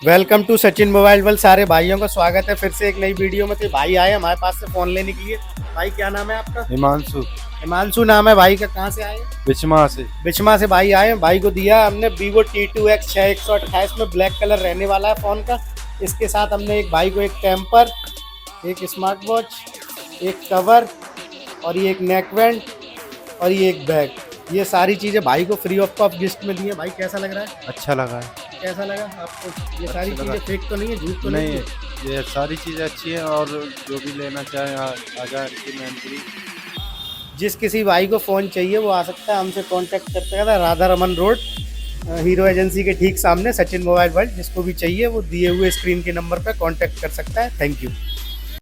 Welcome to Sachin mobile world. सारे भाइयों का स्वागत है फिर से एक नई वीडियो में। तो भाई आए हमारे पास से फ़ोन लेने के लिए। भाई क्या नाम है आपका? हिमांशु। हिमांशु नाम है भाई का। कहाँ से आए? बिचमा से। बिचमा से भाई आए। भाई को दिया हमने Vivo T2X 6128 में ब्लैक कलर रहने वाला है फ़ोन का। इसके साथ हमने एक भाई को एक टेम्पर, एक स्मार्ट वॉच, एक कवर और ये एक नेक बैंड और ये एक बैग, ये सारी चीज़ें भाई को फ्री ऑफ कॉस्ट गिफ्ट में दी है। भाई कैसा लग रहा है? अच्छा लगा है। कैसा लगा आपको? ये अच्छा सारी लगा। चीज़ें फेक तो नहीं है, झूठ तो नहीं नहीं, है? ये सारी चीज़ें अच्छी हैं और जो भी लेना चाहे आ जाए इनकी मेंटली। जिस किसी भाई को फ़ोन चाहिए वो आ सकता है, हमसे कांटेक्ट कर सकता है। Radha Raman road, hero agency के ठीक सामने, सचिन मोबाइल वर्ल्ड। जिसको भी चाहिए वो दिए हुए स्क्रीन के नंबर पर कांटेक्ट कर सकता है। Thank you.